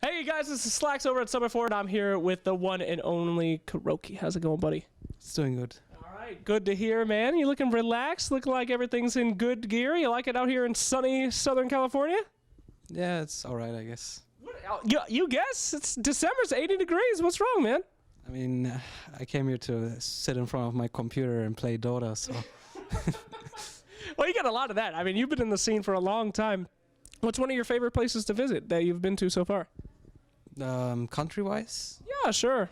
Hey, you guys, this is Slacks over at Summer Ford. I'm here with the one and only Kuroky. How's it going, buddy? It's doing good. All right, good to hear, man. You looking relaxed? Looking like everything's in good gear? You like it out here in sunny Southern California? Yeah, it's all right, I guess. You guess? It's December's 80 degrees. What's wrong, man? I mean, I came here to sit in front of my computer and play Dota, so... Well, you got a lot of that. I mean, you've been in the scene for a long time. What's one of your favorite places to visit that you've been to so far? Country-wise? Yeah, sure.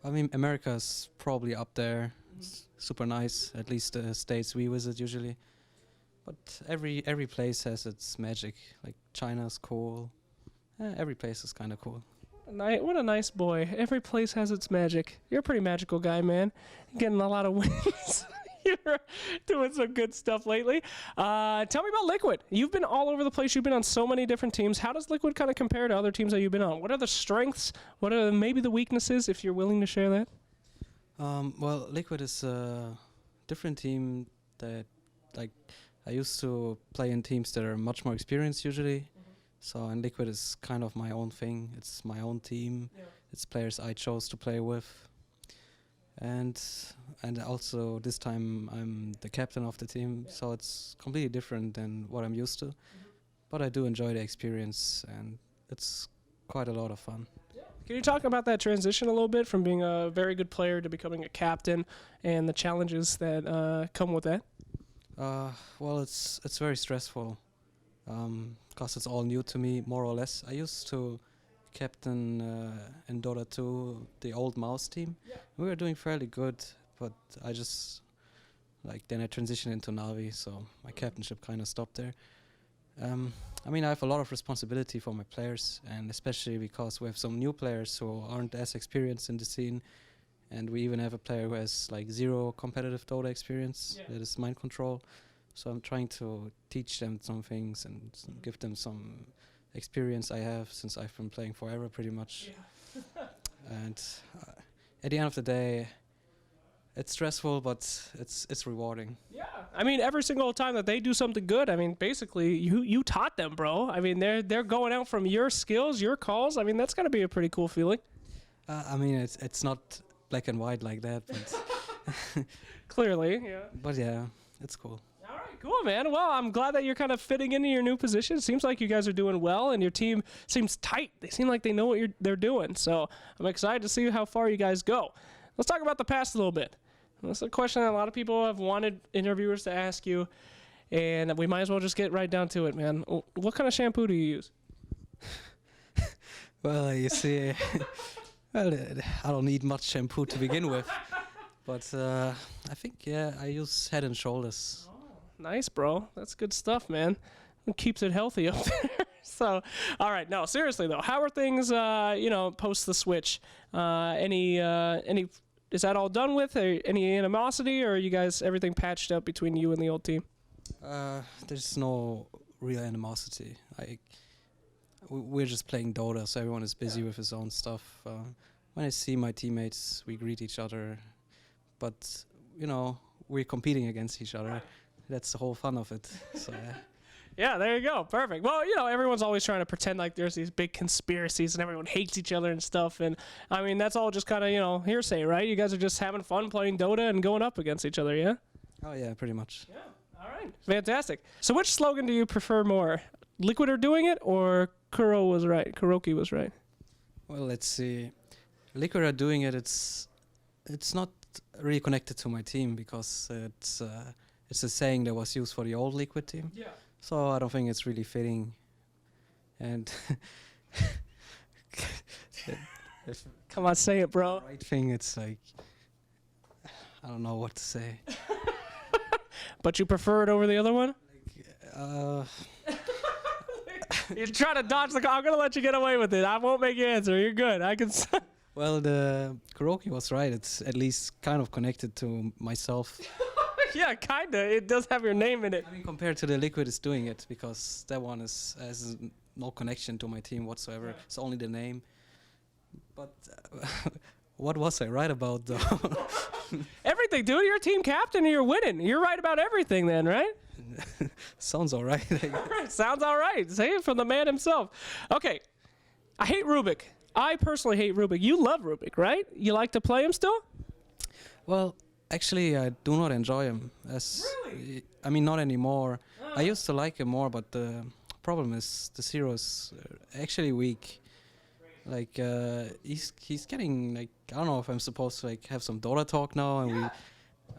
I mean, America's probably up there. It's super nice, at least the states we visit usually. But every place has its magic. Like, China's cool. Every place is kind of cool. What a nice boy. Every place has its magic. You're a pretty magical guy, man. You're getting a lot of wins. You're doing some good stuff lately. Tell me about Liquid. You've been all over the place. You've been on so many different teams. How does Liquid kind of compare to other teams that you've been on? What are the strengths? What are maybe the weaknesses, if you're willing to share that? Well, Liquid is a different team that, like, I used to play in teams that are much more experienced usually. So, and Liquid is kind of my own thing. It's my own team. Yeah. It's players I chose to play with. And also this time I'm the captain of the team, so it's completely different than what I'm used to. But I do enjoy the experience, and it's quite a lot of fun. Can you talk about that transition a little bit from being a very good player to becoming a captain and the challenges that come with that? Well, it's very stressful because it's all new to me, more or less. I used to captain in Dota 2 the old mouse team. Yeah. We were doing fairly good, but then I transitioned into Navi, so my captainship kind of stopped there. I mean, I have a lot of responsibility for my players, and especially because we have some new players who aren't as experienced in the scene, and we even have a player who has like 0 competitive Dota experience. Yeah. That is mind control. So I'm trying to teach them some things and give them some experience I have, since I've been playing forever pretty much. Yeah. And at the end of the day, it's stressful, but it's rewarding. Yeah, I mean, every single time that they do something good, I mean, basically you taught them, bro. I mean, they're going out from your skills, your calls. I mean, that's got to be a pretty cool feeling. I mean, it's not black and white like that, but clearly, yeah. But yeah, it's cool. All right, cool, man. Well, I'm glad that you're kind of fitting into your new position. It seems like you guys are doing well, and your team seems tight. They seem like they know what they're doing. So I'm excited to see how far you guys go. Let's talk about the past a little bit. That's a question that a lot of people have wanted interviewers to ask you, and we might as well just get right down to it, man. What kind of shampoo do you use? Well, you see, well, I don't need much shampoo to begin with, but I think, yeah, I use Head and Shoulders. Nice, bro. That's good stuff, man. It keeps it healthy up there. So, all right. No, seriously though, how are things? Post the switch. Any? Is that all done with? Any animosity, or are you guys everything patched up between you and the old team? There's no real animosity. We're just playing Dota, so everyone is busy with his own stuff. When I see my teammates, we greet each other, but we're competing against each other. That's the whole fun of it. So yeah. Yeah, there you go. Perfect. Well, everyone's always trying to pretend like there's these big conspiracies and everyone hates each other and stuff. And I mean, that's all just kind of, hearsay, right? You guys are just having fun playing Dota and going up against each other, yeah? Oh, yeah, pretty much. Yeah. All right. Fantastic. So which slogan do you prefer more? Liquid are doing it, or Kuroky was right? Well, let's see. Liquid are doing it. It's not really connected to my team, because it's a saying that was used for the old Liquid team. Yeah. So I don't think it's really fitting. And come on, say it, bro. The right thing, it's like, I don't know what to say. But you prefer it over the other one? You're trying to dodge the call. I'm going to let you get away with it. I won't make you answer. You're good. I can. Well, the Kuroky was right. It's at least kind of connected to myself. Yeah, kinda. It does have your name in it. I mean, compared to the Liquid is doing it, because that one has no connection to my team whatsoever. Yeah. It's only the name. But what was I right about, though? Everything, dude. You're team captain and you're winning. You're right about everything then, right? Sounds all right. Sounds all right. Say it from the man himself. Okay. I hate Rubik. I personally hate Rubik. You love Rubik, right? You like to play him still? Well, actually, I do not enjoy him. Really? I mean, not anymore. I used to like him more, but the problem is the hero is actually weak. Like he's getting like, I don't know if I'm supposed to like have some Dota talk now, and we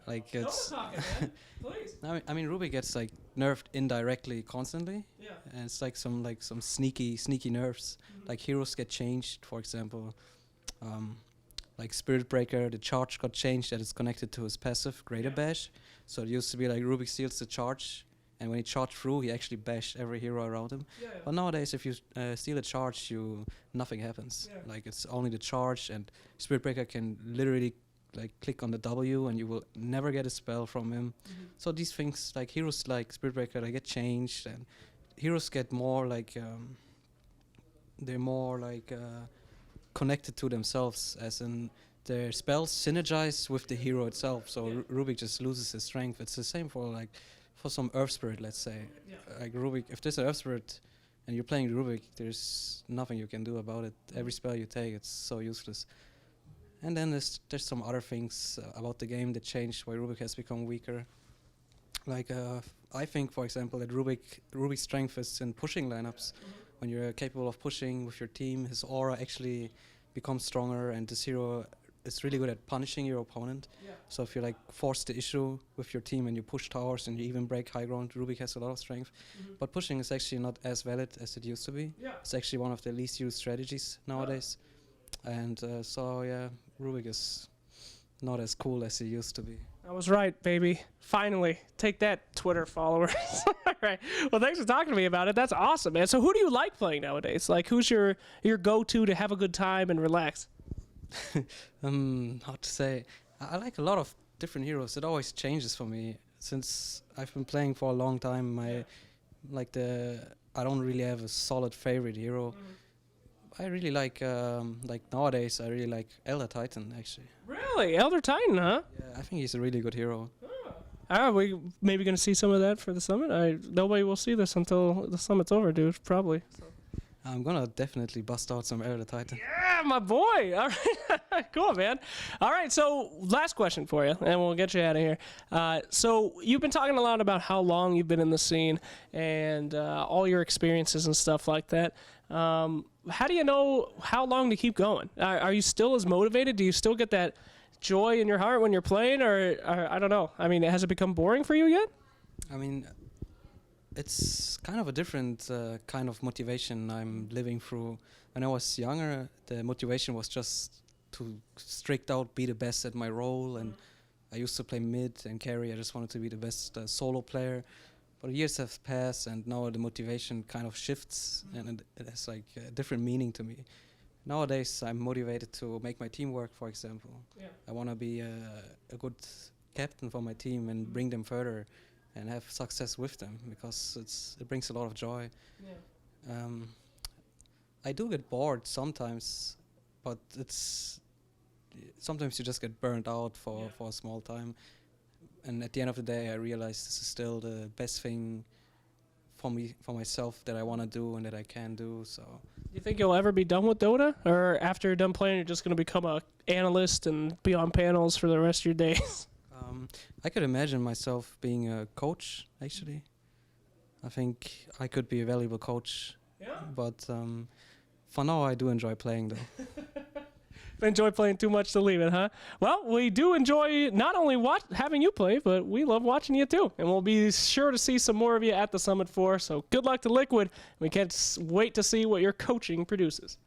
like it's. Talking, man. Please. I mean, Rubik gets like nerfed indirectly constantly, Yeah. and it's like some sneaky nerfs. Like heroes get changed, for example. Like Spirit Breaker, the charge got changed that is connected to his passive Greater Bash. So it used to be like Rubik steals the charge, and when he charged through, he actually bashed every hero around him. But nowadays, if you steal a charge, nothing happens. Yeah. Like it's only the charge, and Spirit Breaker can literally like click on the W, and you will never get a spell from him. So these things, like heroes like Spirit Breaker, they get changed, and heroes get more like they're more like connected to themselves, as in their spells synergize with the hero itself. So Rubik just loses his strength. It's the same for like for some Earth Spirit, let's say. Like Rubik, if there's an Earth Spirit and you're playing Rubik, there's nothing you can do about it. Every spell you take, it's so useless. And then there's some other things about the game that changed why Rubik has become weaker. Like I think, for example, that Rubik's strength is in pushing lineups. When you're capable of pushing with your team, his aura actually becomes stronger, and this hero is really good at punishing your opponent. So if you like force the issue with your team and you push towers and you even break high ground, Rubik has a lot of strength. But pushing is actually not as valid as it used to be. It's actually one of the least used strategies nowadays. And so yeah, Rubik is not as cool as he used to be. I was right, baby. Finally. Take that, Twitter followers. All right. Well, thanks for talking to me about it. That's awesome, man. So who do you like playing nowadays? Like, who's your go-to to have a good time and relax? How to say? I like a lot of different heroes. It always changes for me. Since I've been playing for a long time, I don't really have a solid favorite hero. I really like nowadays, I really like Elder Titan, actually. Really? Elder Titan, huh? Yeah, I think he's a really good hero. Are we maybe going to see some of that for the summit? Nobody will see this until the summit's over, dude, probably. I'm gonna definitely bust out some Elder Titan. Yeah, my boy. All right. Cool, man. All right, so last question for you, and we'll get you out of here. So you've been talking a lot about how long you've been in the scene and all your experiences and stuff like that. How do you know how long to keep going? Are you still as motivated? Do you still get that joy in your heart when you're playing, or I don't know. I mean, has it become boring for you yet? I mean, it's kind of a different kind of motivation I'm living through. When I was younger, the motivation was just to strict out, be the best at my role, and I used to play mid and carry. I just wanted to be the best solo player. But years have passed, and now the motivation kind of shifts, and it has like a different meaning to me. Nowadays, I'm motivated to make my team work, for example. Yeah. I want to be a good captain for my team and bring them further and have success with them, because it brings a lot of joy. Yeah. I do get bored sometimes, but sometimes you just get burned out for a small time. And at the end of the day, I realize this is still the best thing for myself that I want to do and that I can do. So, You think you'll ever be done with Dota? Or after you're done playing, you're just going to become an analyst and be on panels for the rest of your days? I could imagine myself being a coach, actually. I think I could be a valuable coach. Yeah. But for now, I do enjoy playing, though. Enjoy playing too much to leave it, huh? Well, we do enjoy not only having you play, but we love watching you too. And we'll be sure to see some more of you at the Summit 4. So good luck to Liquid. We can't wait to see what your coaching produces.